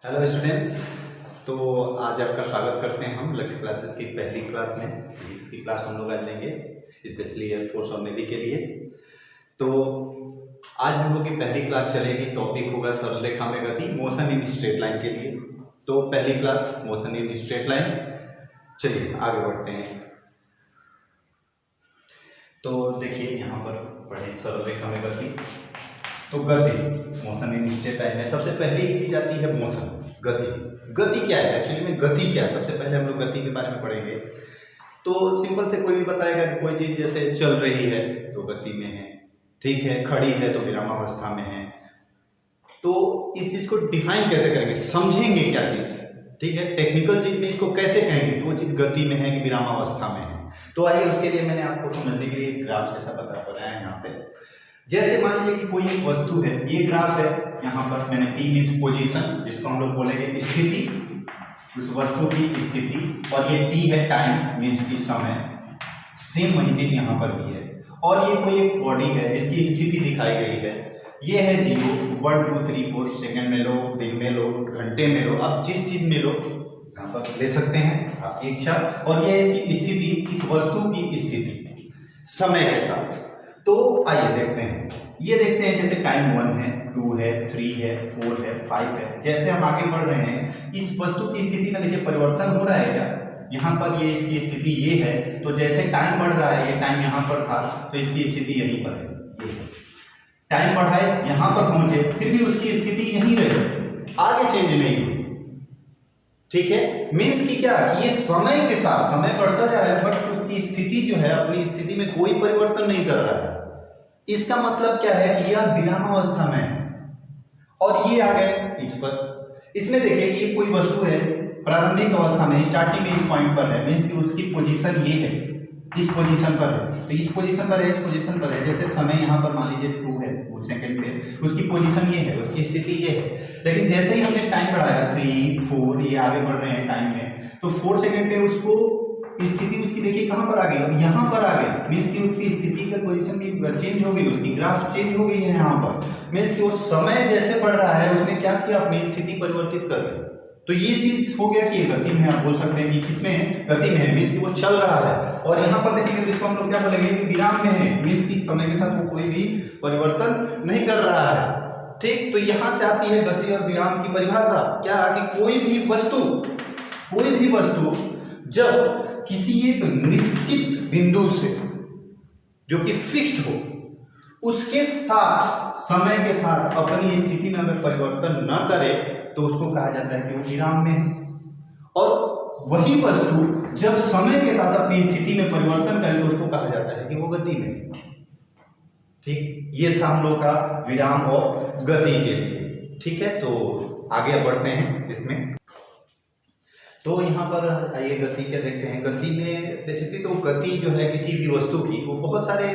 Hello students. तो आज आपका स्वागत करते हैं हम लक्ष्य क्लासेस की पहली क्लास में। फिजिक्स की क्लास हम लोग आज लेंगे स्पेशली एयरफोर्स और नेवी के लिए। तो आज हम लोग की पहली क्लास चलेगी, टॉपिक होगा सरल रेखा में गति, मोशन इन स्ट्रेट लाइन के लिए। तो पहली class motion in straight line. चलिए आगे बढ़ते हैं। तो देखिए यहाँ पर पढ़े सरल रेखा में गति। तो गति मोशन इन स्ट्रेट लाइन में सबसे पहली चीज आती है मोशन, गति। गति क्या है एक्चुअली में, गति क्या है? सबसे पहले हम लोग गति के बारे में पढ़ेंगे। तो सिंपल से कोई भी बताएगा कि कोई चीज जैसे चल रही है तो गति में है, ठीक है, खड़ी है तो विरामावस्था में है। तो इस चीज को डिफाइन कैसे करेंगे, समझेंगे क्या चीज, ठीक है, टेक्निकल चीज में इसको कैसे कहेंगे कि वो चीज गति में है कि विरामावस्था में है। तो आइए उसके लिए मैंने आपको समझने के लिए ग्राफ जैसा बताया है यहाँ पे। जैसे मान लीजिए कि कोई एक वस्तु है, ये ग्राफ है, यहाँ पर मैंने P मीन्स पोजीशन, जिसको हम लोग बोलेंगे स्थिति, उस वस्तु की स्थिति, और ये T है टाइम मीन्स की समय। सेम वही चीज यहाँ पर भी है। और ये कोई एक बॉडी है जिसकी स्थिति दिखाई गई है, ये है 0 1 2 3 4, सेकंड में लो, दिन में लो, घंटे में लो, आप जिस चीज में लो यहाँ पर ले सकते हैं, आपकी इच्छा। और ये इसकी स्थिति, इस वस्तु की स्थिति समय के साथ। तो आइए देखते हैं, ये देखते हैं जैसे टाइम 1 है, 2 है, 3 है, 4 है, 5 है। जैसे हम आगे बढ़ रहे हैं इस वस्तु की स्थिति में देखिए परिवर्तन हो रहा है क्या? यहाँ पर ये इसकी स्थिति ये है, तो जैसे टाइम बढ़ रहा है, ये टाइम यहाँ पर था तो इसकी स्थिति यहीं पर है, ये टाइम बढ़ा है यहाँ पर पहुंचे, फिर भी उसकी स्थिति यहीं रही, आगे चेंज नहीं हुई, ठीक है। मीन्स की क्या कि ये समय के साथ समय बढ़ता जा रहा है बट उसकी स्थिति जो है अपनी स्थिति में कोई परिवर्तन नहीं कर रहा है। इसका मतलब क्या है कि यह विरामावस्था में है। और ये आ गए इस पर, इसमें देखिए ये कोई वस्तु है प्रारंभिक अवस्था में, स्टार्टिंग में इस पॉइंट पर है, मीन्स की उसकी पोजीशन ये है, इस पोजीशन पर है, तो इस पोजीशन पर है, इस पोजीशन पर है। जैसे समय यहाँ पर मान लीजिए 2 है, 2 सेकंड पे, उसकी पोजीशन ये है, उसकी स्थिति ये है। लेकिन जैसे ही हमने टाइम बढ़ाया 3 4, ये आगे बढ़ रहे हैं टाइम में, तो 4 सेकंड पे उसको स्थिति उसकी देखिए कहाँ पर आ गई, अब यहाँ पर आ गई। मीन्स की उसकी स्थिति का पोजीशन भी चेंज हो गई, उसकी ग्राफ चेंज हो गई है यहाँ पर। मीन्स की वो समय जैसे बढ़ रहा है उसने क्या किया, अपनी स्थिति परिवर्तित कर दी। तो ये चीज हो गया कि ये गति में, आप बोल सकते हैं कि किसमें, गति में है, मीन्स की वो चल रहा है। और यहाँ पर देखेंगे तो इसको हम लोग क्या बोलेंगे कि विराम में है, मीन्स की समय के साथ वो कोई भी परिवर्तन नहीं कर रहा है, ठीक। तो यहाँ से आती है गति और विराम की परिभाषा, क्या कि कोई भी वस्तु जब किसी एक निश्चित बिंदु से जो कि फिक्स्ड हो, उसके साथ समय के साथ अपनी स्थिति में अगर परिवर्तन न करे तो उसको कहा जाता है कि वो विराम में है। और वही वस्तु जब समय के साथ अपनी स्थिति में परिवर्तन करे तो उसको कहा जाता है कि वो गति में है, ठीक। ये था हम लोग का विराम और गति के लिए, ठीक है। तो आगे बढ़ते हैं इसमें। तो यहाँ पर आइए गति क्या देखते हैं। गति में बेसिकली तो गति जो है किसी भी वस्तु की, वो बहुत सारे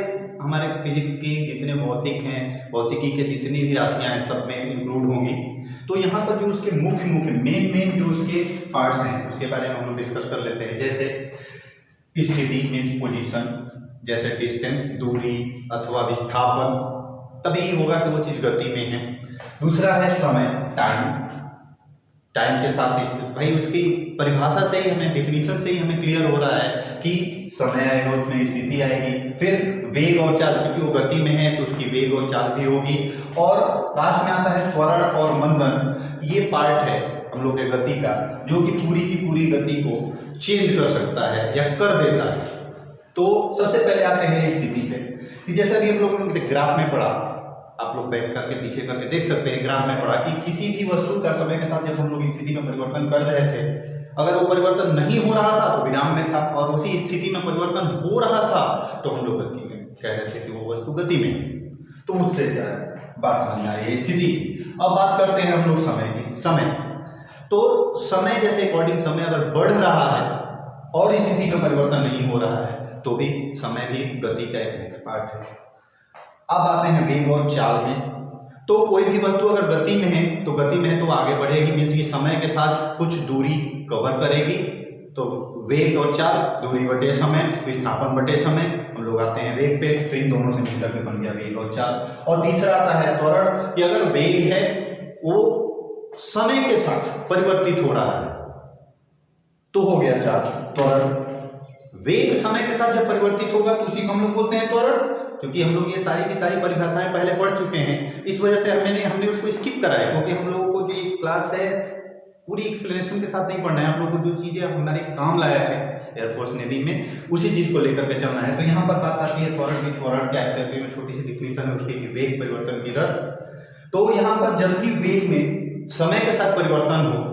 हमारे फिजिक्स की जितने भौतिक हैं, भौतिकी के जितनी भी राशियां हैं सब में इंक्लूड होंगी। तो यहाँ पर जो उसके मुख्य मेन जो उसके पार्ट्स हैं उसके बारे में हम लोग डिस्कस कर लेते हैं। जैसे स्थिति मीन्स पोजीशन, जैसे डिस्टेंस दूरी अथवा विस्थापन, तभी होगा कि वो चीज गति में है। दूसरा है समय, टाइम के साथ भाई उसकी परिभाषा से ही हमें, डेफिनेशन से ही हमें क्लियर हो रहा है कि समय आएगा उसमें स्थिति आएगी। फिर वेग और चाल, क्योंकि वो गति में है तो उसकी वेग और चाल भी होगी। और लास्ट में आता है त्वरण और मंदन, ये पार्ट है हम लोग के गति का जो कि पूरी की पूरी गति को चेंज कर सकता है या कर देता है। तो सबसे पहले आते हैं स्थिति पे, कि जैसे अभी हम लोगों ने ग्राफ में पढ़ा, आप लोग बैक करके पीछे करके देख सकते हैं, ग्राफ में पढ़ा कि किसी भी वस्तु का समय के साथ जब हम लोग स्थिति में परिवर्तन कर रहे थे, अगर वो परिवर्तन नहीं हो रहा था तो विराम में था, और उसी स्थिति में परिवर्तन हो रहा था तो हम लोग गति में कह रहे थे कि वो वस्तु गति में है। तो उससे क्या है बात समझ में आ रही है स्थिति की। अब बात करते हैं हम लोग समय की। समय तो समय जैसे अकॉर्डिंग समय अगर बढ़ रहा है और स्थिति में परिवर्तन नहीं हो रहा है तो भी समय भी गति का एक मुख्य पार्ट है। अब आते हैं वेग और चाल में। तो कोई भी वस्तु अगर गति में है तो आगे बढ़ेगी, मीन्स की समय के साथ कुछ दूरी कवर करेगी। तो वेग और चाल, दूरी बटे समय, विस्थापन बटे समय। हम लोग आते हैं वेग पे, तो इन दोनों से मिलकर के बन गया वेग और चाल। और तीसरा आता है त्वरण, कि अगर वेग है वो समय के साथ परिवर्तित हो रहा है तो हो गया चाल त्वरण। वेग समय के साथ जब परिवर्तित होगा तो उसी को हम लोग बोलते हैं त्वरण। क्योंकि हम लोग ये सारी की सारी परिभाषाएं पहले पढ़ चुके हैं, इस वजह से हमने उसको स्किप करा है, क्योंकि हम लोगों को जो ये क्लास है पूरी एक्सप्लेनेशन के साथ नहीं पढ़ना है। हम लोग को जो चीजें हमारे काम लायक है एयरफोर्स नेवी में, उसी चीज को लेकर के चलना है। तो यहाँ पर बात आती है त्वरण की। त्वरण क्या है, तो छोटी सी डिफिनेशन है उसकी, वेग परिवर्तन की दर। तो यहाँ पर जब भी वेग में समय के साथ परिवर्तन हो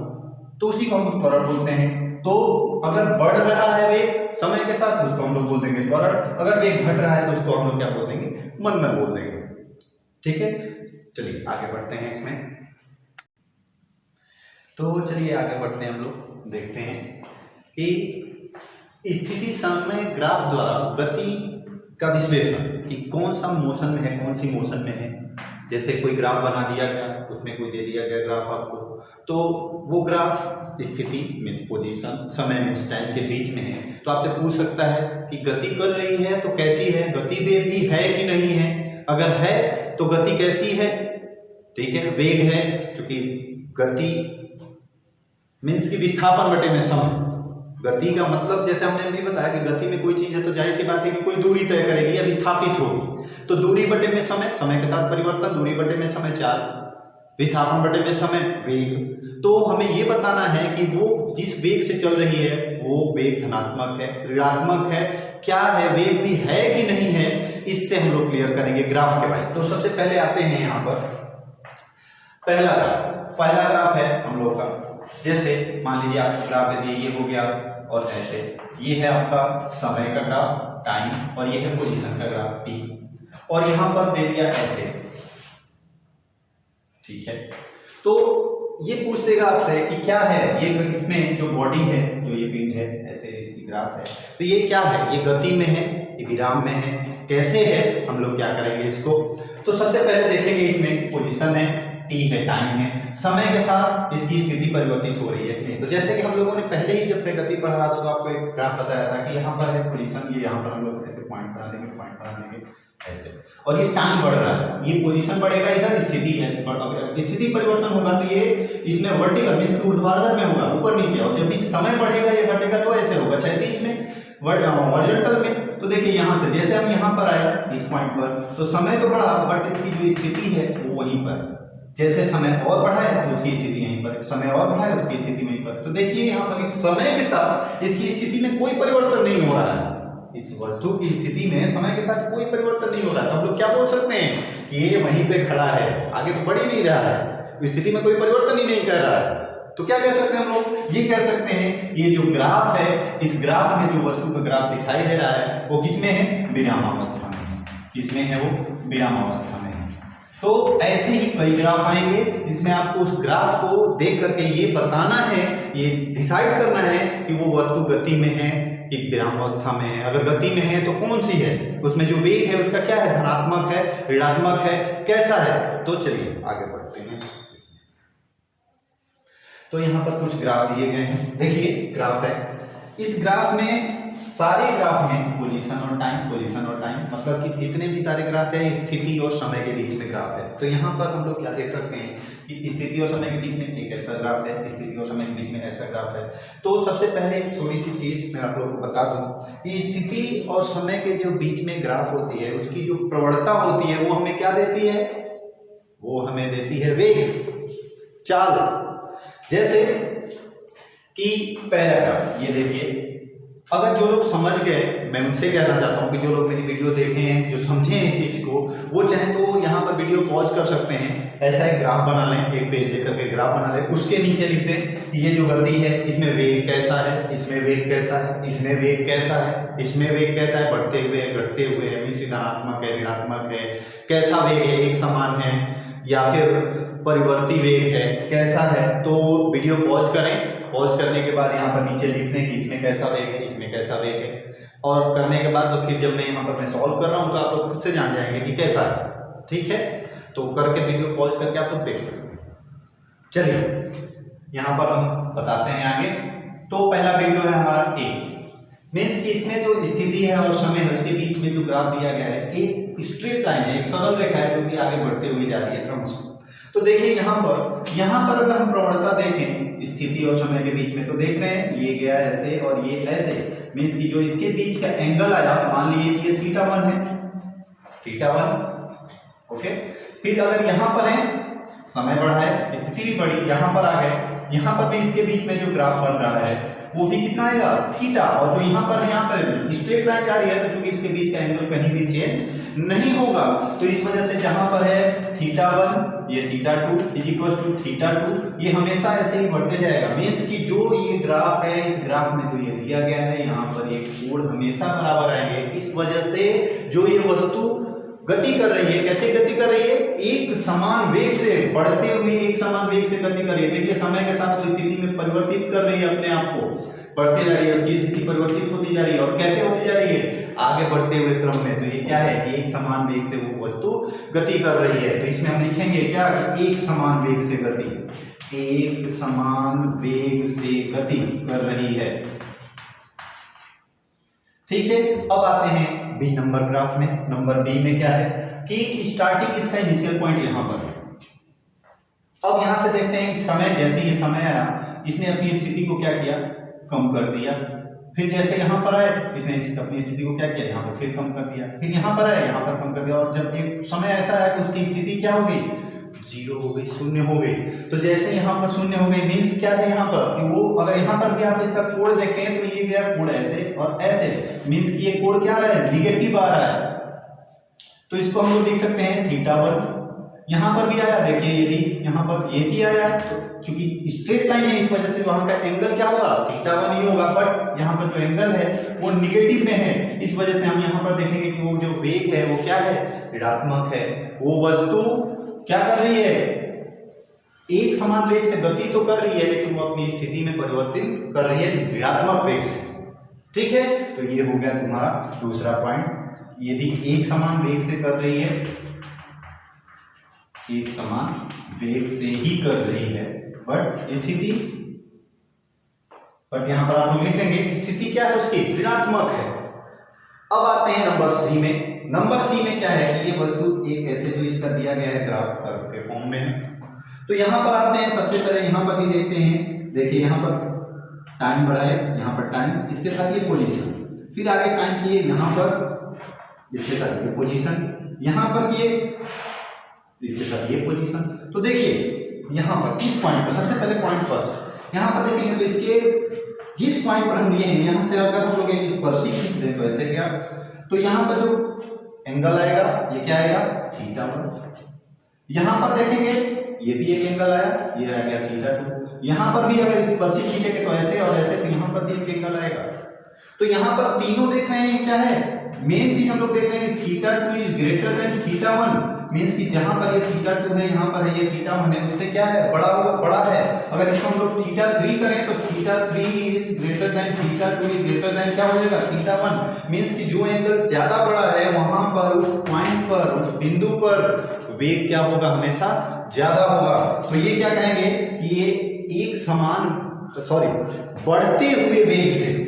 तो उसी को हम त्वरण बोलते हैं। तो अगर बढ़ रहा है वेग समय के साथ तो उसको हम लोग बोल देंगे त्वरण, अगर वेग घट रहा है तो उसको हम लोग क्या बोल देंगे, मंदन बोल देंगे। ठीक है, चलिए आगे बढ़ते हैं इसमें। तो चलिए आगे बढ़ते हैं, हम लोग देखते हैं कि स्थिति समय ग्राफ द्वारा गति का विश्लेषण कि कौन सा मोशन में है, कौन सी मोशन में है। जैसे कोई ग्राफ बना दिया गया, उसमें कोई दे दिया गया ग्राफ आपको, तो वो ग्राफ स्थिति में पोजीशन, समय में टाइम के बीच में है, तो आपसे पूछ सकता है कि गति कर रही है तो कैसी है, गति वेग भी है कि नहीं है। अगर है तो गति कैसी है, ठीक है, वेग है, क्योंकि गति मीन्स की विस्थापन बटे में समय। गति का मतलब जैसे हमने अभी बताया कि गति में कोई चीज है तो जाहिर सी बात है कि कोई दूरी तय करेगी या विस्थापित होगी। तो दूरी बटे में समय, समय के साथ परिवर्तन, दूरी बटे में समय चाल, विस्थापन बटे में समय वेग। तो हमें ये बताना है कि वो जिस वेग से चल रही है वो वेग धनात्मक है, ऋणात्मक है, क्या है, वेग भी है कि नहीं है, इससे हम लोग क्लियर करेंगे ग्राफ के भाई। तो सबसे पहले आते हैं यहाँ पर पहला ग्राफ है हम लोग का। जैसे मान लीजिए आप ग्राफ दे दिए, ये हो गया और ऐसे, ये है आपका समय का ग्राफ टाइम, और ये है पोजीशन का ग्राफ पी, और यहां पर दे दिया ऐसे, ठीक है। तो ये पूछ देगा आपसे कि क्या है ये, इसमें जो बॉडी है, जो ये पिंड है, ऐसे इसकी ग्राफ है, तो ये क्या है, ये गति में है, ये विराम में है, कैसे है, हम लोग क्या करेंगे इसको। तो सबसे पहले देखेंगे इसमें पोजीशन है, टी है टाइम है, समय के साथ इसकी स्थिति परिवर्तित हो रही है कि नहीं। तो जैसे कि हम लोगों ने पहले ही जब गति पढ़ा रहा था तो आपको एक ग्राफ बताया था कि यहाँ पर है पोजीशन, ये यहाँ पर हम लोग ऐसे पॉइंट बना देंगे ऐसे, और ये टाइम बढ़ रहा है, ये पोजीशन बढ़ेगा, इधर स्थिति ऐसे स्थिति परिवर्तन होगा तो ये इसमें वर्टिकल मींस ऊर्ध्वाधर में होगा, ऊपर नीचे, और जब भी समय बढ़ेगा या घटेगा तो ऐसे होगा क्षैतिज में, हॉरिजॉन्टल में। तो देखिए यहाँ से जैसे हम यहाँ पर आए इस पॉइंट पर, तो समय तो बढ़ा बट इसकी जो स्थिति है वो वहीं पर, जैसे समय और बढ़ा है तो उसकी स्थिति यहीं पर, समय और बढ़ा है उसकी स्थिति वहीं पर। तो देखिए यहाँ पर इस समय के साथ इसकी स्थिति में कोई परिवर्तन नहीं हो रहा है, इस वस्तु की स्थिति में समय के साथ कोई परिवर्तन नहीं हो रहा है। तो हम लोग क्या बोल सकते हैं कि ये वहीं पे खड़ा है, आगे तो बढ़ ही नहीं रहा है, स्थिति में कोई परिवर्तन ही नहीं कर रहा है। तो क्या कह सकते हैं हम लोग, ये कह सकते हैं ये जो ग्राफ है, इस ग्राफ में जो वस्तु का ग्राफ दिखाई दे रहा है वो किसमें है, विरामावस्था में है। किसमें है वो, विरामावस्था में है। तो ऐसे ही कई ग्राफ आएंगे जिसमें आपको उस ग्राफ को देख करके ये बताना है, ये डिसाइड करना है कि वो वस्तु गति में है कि विरामावस्था में है। अगर गति में है तो कौन सी है, उसमें जो वेग है उसका क्या है, धनात्मक है, ऋणात्मक है, कैसा है। तो चलिए आगे बढ़ते हैं। तो यहाँ पर कुछ ग्राफ दिए गए हैं, देखिए ग्राफ है, इस ग्राफ में सारे ग्राफ में पोजीशन और टाइम, पोजीशन और टाइम मतलब कि जितने भी सारे ग्राफ है स्थिति और समय के बीच में ग्राफ है। तो यहाँ पर हम लोग क्या देख सकते हैं कि स्थिति और समय के बीच में एक ऐसा ग्राफ है, स्थिति और समय के बीच में ऐसा ग्राफ है। तो सबसे पहले थोड़ी सी चीज मैं आप लोगों को बता दूं कि स्थिति और समय के जो बीच में ग्राफ होती है उसकी जो प्रवणता होती है वो हमें क्या देती है, वो हमें देती है वेग, चाल। जैसे कि पहला ग्राफ ये देखिए, अगर जो लोग समझ गए, मैं उनसे कहना चाहता हूं कि जो लोग मेरी वीडियो देखे हैं, जो समझे हैं इस चीज को, वो चाहे तो यहाँ पर वीडियो पॉज कर सकते हैं, ऐसा एक ग्राफ बना लें, एक पेज लेकर के ग्राफ बना लें, उसके नीचे लिख दें ये जो गति है इसमें वेग कैसा है, इसमें वेग कैसा है, इसमें वेग कैसा है, इसमें वेग कैसा है, बढ़ते हुए घटते हुए है, धनात्मक है, ऋणात्मक है, कैसा वेग है, एक समान है या फिर परिवर्ती वेग है, कैसा है। तो वीडियो पॉज करें, पॉज करने के बाद यहाँ पर नीचे लिख दें कि इसमें कैसा वेग है, इसमें कैसा वेग है, और करने के बाद तो फिर जब मैं यहाँ पर मैं सॉल्व कर रहा हूँ तो आप लोग खुद से जान जाएंगे कि कैसा है, ठीक है। तो करके वीडियो पॉज करके आप लोग देख सकते हैं। चलिए यहाँ पर हम बताते हैं आगे। तो पहला वीडियो है हमारा ए, मीन्स कि इसमें जो स्थिति है और समय है उसके बीच में जो ग्राफ दिया गया है एक स्ट्रेट लाइन है, एक सरल रेखा है जो कि आगे बढ़ते हुए जा रही है क्रम से। तो देखिए यहाँ पर अगर हम प्रवणता देखें स्थिति और समय के बीच में, तो देख रहे हैं ये गया ऐसे और ये ऐसे, मीन्स कि जो इसके बीच का एंगल आया, मान लीजिए कि ये θ1 है, θ1, ओके। फिर अगर यहाँ पर है, समय बढ़ा है, स्थिति भी बढ़ी, यहाँ पर आ गए, यहाँ पर भी इसके बीच में जो ग्राफ बन रहा है वो भी कितना आएगा थीटा, और जो यहाँ पर स्ट्रेट लाइन जा रही है, तो क्योंकि इसके बीच का एंगल कहीं भी चेंज नहीं होगा, तो इस वजह से जहां पर है θ1 ये θ2 = θ2, ये हमेशा ऐसे ही बढ़ते जाएगा। मीन्स कि जो ये ग्राफ है, इस ग्राफ में तो ये दिया गया है, यहाँ पर ये कोण हमेशा बराबर आएंगे। इस वजह से जो ये वस्तु गति कर रही है, कैसे गति कर रही है, एक समान वेग से बढ़ते हुए एक समान वेग से गति कर रही है। देखिए समय के साथ वो स्थिति में परिवर्तित कर रही है, अपने आप को बढ़ते जा रही है, उसकी स्थिति परिवर्तित होती जा रही है, और कैसे होती जा रही है, आगे बढ़ते हुए क्रम में। तो ये क्या है, एक समान वेग से वो वस्तु गति कर रही है। तो इसमें हम लिखेंगे क्या, एक समान वेग से गति, एक समान वेग से गति कर रही है। ठीक है, अब आते हैं बी नंबर ग्राफ में। नंबर बी में क्या है कि स्टार्टिंग इसका इनिशियल पॉइंट यहां पर है। अब यहां से देखते हैं कि समय, जैसे ये समय आया, इसने अपनी स्थिति को क्या किया, कम कर दिया। फिर जैसे यहां पर आए, इसने अपनी स्थिति को क्या किया, यहां पर फिर कम कर दिया। फिर यहां पर आए, यहां पर कम कर दिया, और जब एक समय ऐसा आया कि उसकी स्थिति क्या हो गई, जीरो हो गई, शून्य हो गई। तो जैसे यहाँ पर शून्य हो गई, मीन्स क्या है यहाँ पर कि वो, अगर यहाँ पर भी आप इसका कोण देखें तो ये गया कोण ऐसे और ऐसे, मीन्स कि ये कोण क्या आ रहा है, निगेटिव आ रहा है। तो इसको हम लोग लिख सकते हैं θ1। यहाँ पर भी आया, देखिए ये भी यहाँ पर ये भी आया, तो क्योंकि स्ट्रेट लाइन है इस वजह से वहां का एंगल क्या होगा, θ1 ही होगा। बट यहाँ पर जो एंगल है वो निगेटिव में है, इस वजह से हम यहाँ पर देखेंगे कि वो जो वेग है वो क्या है, ऋणात्मक है। वो वस्तु क्या कर रही है, एक समान वेग से गति तो कर रही है, लेकिन वो अपनी स्थिति में परिवर्तन कर रही है ऋणात्मक वेग से। ठीक है, तो ये हो गया तुम्हारा दूसरा पॉइंट। ये भी एक समान वेग से कर रही है, एक समान वेग से ही कर रही है, बट स्थिति, बट यहां पर आप लोग लिखेंगे स्थिति क्या है उसकी, ऋणात्मक है। अब आते हैं नंबर सी में। नंबर सी में क्या है कि ये वस्तु एक ऐसे जो इसका दिया गया है ग्राफ कर्व के फॉर्म में। तो यहां पर आते हैं, सबसे पहले यहां पर भी देखते हैं। देखिए यहां पर टाइम बढ़ा है, यहां पर टाइम, इसके साथ ये पोजीशन, फिर आगे टाइम किए यहां पर, इसके साथ ये पोजीशन, यहां पर किए इसके साथ ये पोजीशन। तो देखिए यहां पर इस पॉइंट पर, सबसे पहले पॉइंट फर्स्ट यहां पर देखेंगे, तो इसके जिस पॉइंट पर हम लिए हैं, यहां से अगर हम लोग एक स्पर्शी खींच दें तो ऐसे क्या, तो यहां पर जो एंगल आएगा ये क्या आएगा, θ1। यहां पर देखेंगे ये भी एक एंगल आया, ये आ गया θ2। यहां पर भी अगर स्पर्शी खींचेंगे तो ऐसे और ऐसे, तो यहां पर भी एक एंगल आएगा। तो यहां पर तीनों देख रहे हैं क्या है, मेन चीज हम लोग देख रहे हैं θ2 इज ग्रेटर देन θ1, मींस कि जहां पर ये θ2 है, यहां पर ये θ1 है, उससे क्या है, बड़ा है। अगर इसको हम लोग θ3 करें तो θ3 is greater than θ2 is greater than क्या हो जाएगा, θ1, मींस कि जो एंगल ज्यादा बड़ा है वहां पर, उस पॉइंट पर, उस बिंदु पर वेग क्या होगा, हमेशा ज्यादा होगा। तो ये क्या कहेंगे कि ये एक समान, सॉरी, बढ़ते हुए वेग से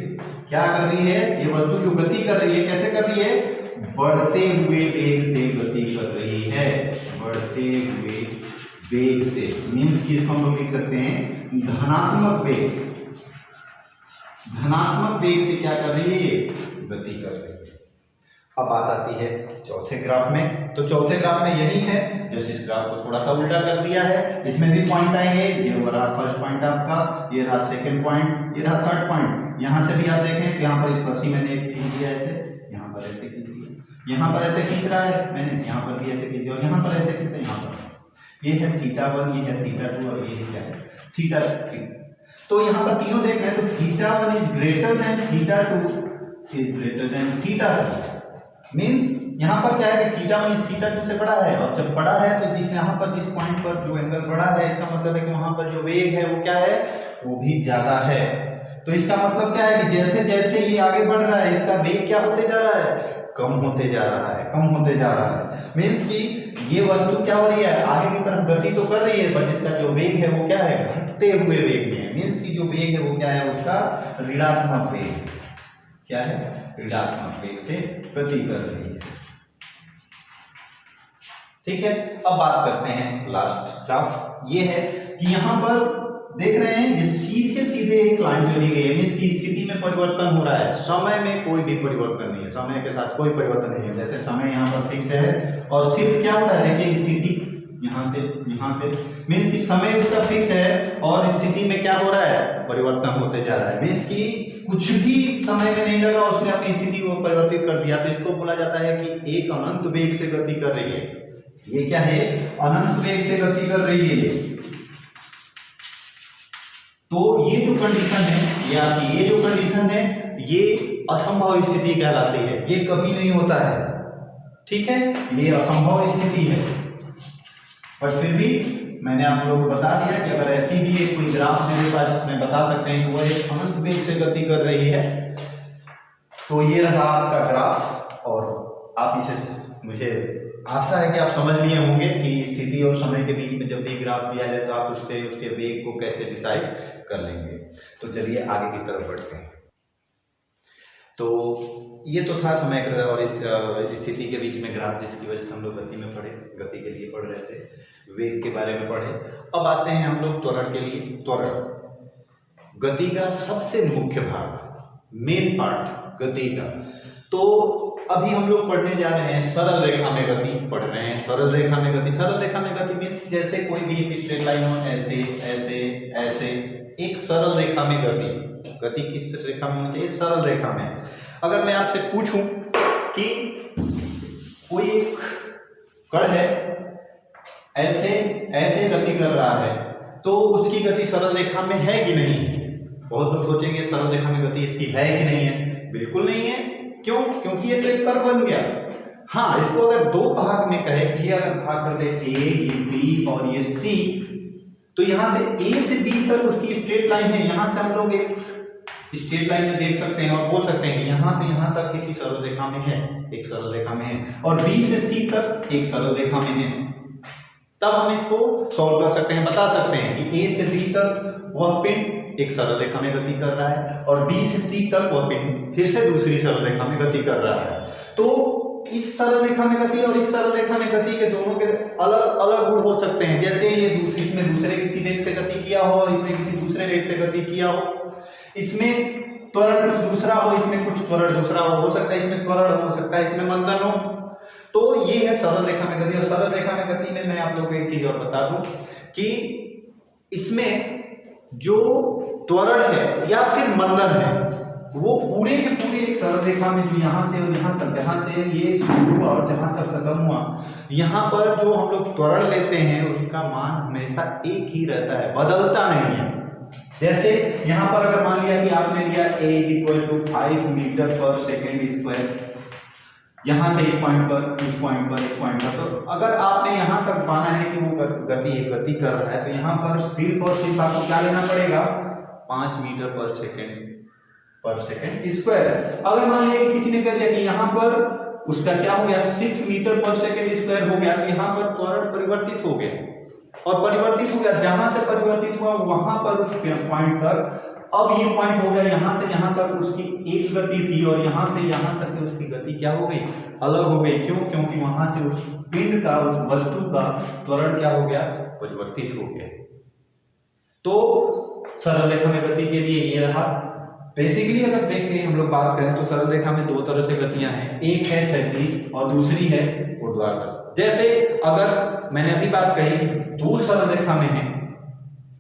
क्या कर रही है, ये वस्तु जो गति कर रही है, कैसे कर रही है, बढ़ते हुए वेग से गति कर रही है, बढ़ते हुए वेग से, मींस कि इसको हम लोग लिख सकते हैं धनात्मक वेग, धनात्मक वेग से क्या कर रही है, गति कर रही है। अब बात आती है चौथे ग्राफ में। तो चौथे ग्राफ में यही है, जैसे इस ग्राफ को थोड़ा सा उल्टा कर दिया है, इसमें भी पॉइंट आएंगे। ये रहा फर्स्ट पॉइंट आपका, ये रहा सेकंड पॉइंट, ये रहा थर्ड पॉइंट। यहां से भी आप देखें, यहाँ पर स्पर्शी मैंने एक खींच दिया ऐसे, यहाँ पर ऐसे खींच दिया, यहाँ पर ऐसे खींच रहा है मैंने, यहाँ पर भी ऐसे खींच दिया, और यहाँ पर ऐसे खींचा, यहाँ पर ये है θ1, ये है θ2, और ये क्या है θ3। तो यहाँ पर तीनों देख रहे हैं, तो θ1 is greater than θ2 is greater than θ3, means यहाँ पर क्या है कि θ1 इस θ2 से बड़ा है, और जब बड़ा है तो जिस यहाँ पर जिस पॉइंट पर जो एंगल बड़ा है, इसका मतलब है कि वहां पर जो वेग है वो क्या है, वो भी ज्यादा है। तो इसका मतलब क्या है कि जैसे जैसे ये आगे बढ़ रहा है, इसका वेग क्या होते जा रहा है, कम होते जा रहा है, कम होते जा रहा है। मीन्स कि ये वस्तु क्या हो रही है, आगे की तरफ गति तो कर रही है, बट इसका जो वेग है वो क्या है, घटते हुए वेग में है। मीन्स कि जो वेग है वो क्या है, उसका ऋणात्मक वेग, क्या है, ऋणात्मक वेग से गति कर रही है। ठीक है, अब बात करते हैं लास्ट ग्राफ। ये है कि यहाँ पर देख रहे हैं ये सीधे सीधे एक लाइन चली गई है, मींस की स्थिति में परिवर्तन हो रहा है, समय में कोई भी परिवर्तन नहीं है, समय के साथ कोई परिवर्तन नहीं है। जैसे समय यहाँ पर फिक्स है और सिर्फ क्या हो रहा है, देखिए स्थिति यहाँ से मीन्स की समय उसका फिक्स है और स्थिति में क्या हो रहा है, परिवर्तन होते जा रहा है। मीन्स की कुछ भी समय में नहीं लगा, उसने अपनी स्थिति को परिवर्तित कर दिया, तो इसको बोला जाता है कि एक अनंत वेग से गति कर रही है। ये क्या है, अनंत वेग से गति कर रही है। तो ये जो कंडीशन है, या ये जो कंडीशन है, ये असंभव स्थिति कहलाती है, ये कभी नहीं होता है। ठीक है, ये असंभव स्थिति है, पर फिर भी मैंने आप लोगों को बता दिया कि अगर ऐसी भी एक कोई ग्राफ मेरे पास इसमें बता सकते हैं कि वह एक अनंत वेग से गति कर रही है, तो ये रहा आपका ग्राफ। और आप इसे, मुझे आशा है कि आप समझ लिए होंगे कि स्थिति और समय के बीच में जब भी ग्राफ दिया जाए तो आप उससे उसके वेग को कैसे डिसाइड कर लेंगे। तो चलिए आगे की तरफ बढ़ते हैं। तो ये तो था समय और स्थिति के बीच में ग्राफ, जिसकी वजह से हम लोग गति में पढ़े, गति के लिए पढ़ रहे थे, वेग के बारे में पढ़े। अब आते हैं हम लोग त्वरण के लिए। त्वरण गति का सबसे मुख्य भाग, मेन पार्ट गति का। तो अभी हम लोग पढ़ने जा रहे हैं सरल रेखा में गति, पढ़ रहे हैं सरल रेखा में गति। सरल रेखा में गति मीन्स जैसे कोई भी एक स्ट्रेट लाइन हो, ऐसे ऐसे ऐसे, एक सरल रेखा में गति। गति किस रेखा में होनी चाहिए, सरल रेखा में। अगर मैं आपसे पूछूं कि कोई एक कण है, ऐसे ऐसे गति कर रहा है, तो उसकी गति सरल रेखा में है कि नहीं है? बहुत लोग सोचेंगे सरल रेखा में गति इसकी है कि नहीं है। बिल्कुल नहीं है। क्यों? क्योंकि ये तो एक कर्व बन गया। हाँ, इसको अगर दो भाग में कहे, ये अगर भाग कर दे ए, ये बी और ये सी, तो यहां से ए से बी तक उसकी स्ट्रेट लाइन है। यहां से हम लोग एक स्ट्रेट लाइन में देख सकते हैं और बोल सकते हैं कि यहां से यहां तक किसी सरल रेखा में है, एक सरल रेखा में है, और बी से सी तक एक सरल रेखा में है। तब हम इसको सॉल्व कर सकते हैं, बता सकते हैं कि ए से बी तक वह पिंड एक सरल रेखा में गति कर रहा है और बी से सी तक वह पिंड फिर से दूसरी सरल रेखा में गति कर रहा है। तो इस सरल रेखा में गति और इस सरल रेखा में गति के दोनों के अलग अलग गुण हो सकते हैं। जैसे ये इसमें दूसरे किसी वेग से गति किया हो, इसमें किसी दूसरे वेग से गति किया हो, इसमें त्वरण कुछ दूसरा हो, इसमें कुछ त्वरण दूसरा हो सकता है इसमें त्वरण हो सकता है, इसमें मंदन हो। तो ये है सरल रेखा में गति। और सरल रेखा में गति में मैं आप लोगों को एक चीज और बता दूं कि इसमें जो त्वरण है या फिर मंदन है, वो पूरे के पूरे एक सरल रेखा में, जो यहाँ से और यहाँ तक, जहाँ से ये शुरू हुआ और जहाँ तक खत्म हुआ, यहाँ पर जो हम लोग त्वरण लेते हैं उसका मान हमेशा एक ही रहता है, बदलता नहीं है। जैसे यहाँ पर अगर मान लिया कि आपने लिया a = 5 मीटर पर सेकेंड स्क्वायर, यहाँ से इस पॉइंट पर, इस पॉइंट पर, इस पॉइंट पर, तो अगर आपने यहाँ तक पाना है कि वो गति कर रहा है, तो यहाँ पर सिर्फ और सिर्फ आपको क्या लेना पड़ेगा, 5 मीटर पर सेकेंड स्क्वायर। अगर मान लिया कि किसी ने कह दिया कि यहाँ पर उसका क्या हो गया, 6 मीटर पर सेकेंड स्क्वायर हो गया, तो यहाँ पर त्वरण परिवर्तित हो गया, और परिवर्तित हो गया, जहां से परिवर्तित हुआ वहां पर उस पॉइंट तक, अब ये पॉइंट हो गया, यहां से यहां तक उसकी एक गति थी और यहां से यहां तक उसकी गति क्या हो गई, अलग हो गई। क्यों? क्योंकि वहां से उस पिंड का, उस वस्तु का त्वरण क्या हो गया, परिवर्तित हो गया। तो सरल रेखा में गति के लिए ये रहा। बेसिकली अगर देखते हैं हम लोग बात करें तो सरल रेखा में दो तरह से गतियां हैं, एक है क्षैतिज और दूसरी है ऊर्ध्वाधर। जैसे अगर मैंने अभी बात कही कि दो सरल रेखा में है,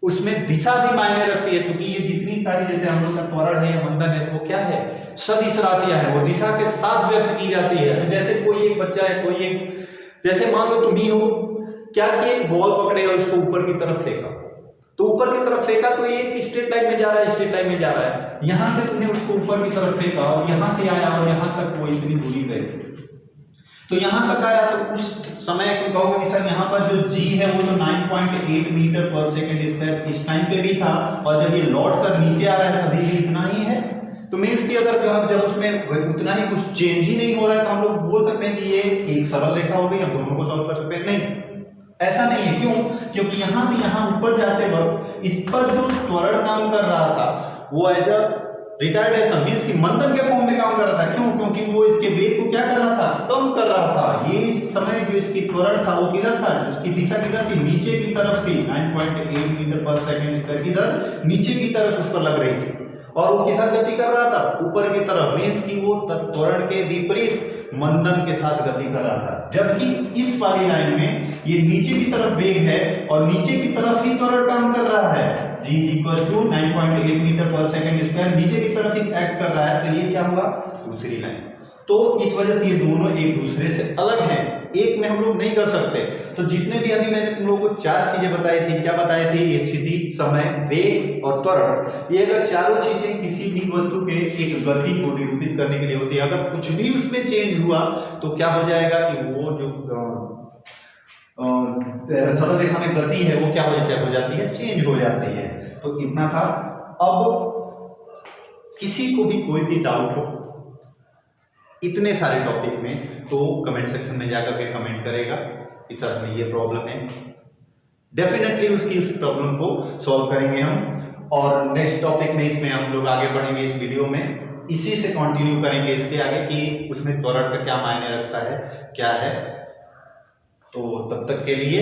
उसमें दिशा भी मायने रखती है, क्योंकि ये जितनी सारी, जैसे हम लोग का त्वरण है या मंदन है, तो वो क्या है, सदिश राशियां हैं, वो दिशा के साथ व्यक्त की जाती है। तो जैसे कोई एक बच्चा है, कोई एक, जैसे मान लो तुम ही हो, क्या कि एक बॉल पकड़े और इसको ऊपर की तरफ फेंका, तो ऊपर की तरफ फेंका तो ये एक स्ट्रेट लाइन में जा रहा है, स्ट्रेट लाइन में जा रहा है। यहां से तुमने उसको ऊपर की तरफ फेंका और यहां से आया और यहां तक वो इतनी दूरी गई, तो यहां तक आया, तो उस समय तुम कहोगे कि सर यहाँ पर जो g है वो तो 9.8 मीटर पर सेकेंड स्क्वायर इस टाइम पे भी था, और जब ये लौट कर नीचे आ रहा है तभी भी इतना ही है। तो मीन्स कि अगर जब उसमें उतना ही कुछ चेंज ही नहीं हो रहा है, तो हम लोग बोल सकते हैं कि ये एक सरल रेखा हो गई, हम दोनों को सॉल्व कर सकते हैं। नहीं, ऐसा नहीं है। क्यों? क्योंकि यहां से यहां ऊपर जाते वक्त इस पर जो त्वरण काम कर रहा था वो एज अ रिटार्डेशन मीन्स कि मंदन के फॉर्म में काम कर रहा था। क्यों? क्योंकि वो इसके वेग को क्या कर रहा था, कम कर रहा था। ये इस समय जो इसकी त्वरण था वो किधर था, उसकी दिशा किधर थी, नीचे की तरफ थी। 9.8 मीटर पर सेकंड किधर, नीचे की तरफ उस पर लग रही थी। और वो किधर गति कर रहा था, ऊपर की तरफ, मीन्स कि वो त्वरण के विपरीत मंदन के साथ गति कर रहा था। जबकि इस वाली लाइन में ये नीचे की तरफ वेग है और नीचे की तरफ ही त्वरण काम कर रहा है। g = 9.8 मीटर पर सेकंड स्क्वायर नीचे की तरफ ही एक्ट कर रहा है। तो ये क्या हुआ, दूसरी लाइन। तो इस वजह से ये दोनों एक दूसरे से अलग हैं, एक में हम लोग नहीं कर सकते। तो जितने भी अभी मैंने तुम लोगों को 4 चीजें बताई थी, क्या बताई थी, स्थिति, समय, वेग और त्वरण। ये अगर चारों चीजें किसी भी वस्तु के एक गति को निरूपित करने के लिए होती है, अगर कुछ भी उसमें चेंज हुआ तो क्या हो जाएगा कि वो जो सरल रेखा में गति है वो क्या हो जाती है, चेंज हो जाती है। तो इतना था। अब किसी को भी कोई भी डाउट हो इतने सारे टॉपिक में तो कमेंट सेक्शन में जाकर के कमेंट करेगा कि सर हमें ये प्रॉब्लम है, डेफिनेटली उसकी उस प्रॉब्लम को सॉल्व करेंगे हम। और नेक्स्ट टॉपिक में इसमें हम लोग आगे बढ़ेंगे इस वीडियो में, इसी से कंटिन्यू करेंगे इसके आगे कि उसमें त्वरण का क्या मायने रखता है, क्या है। तो तब तक के लिए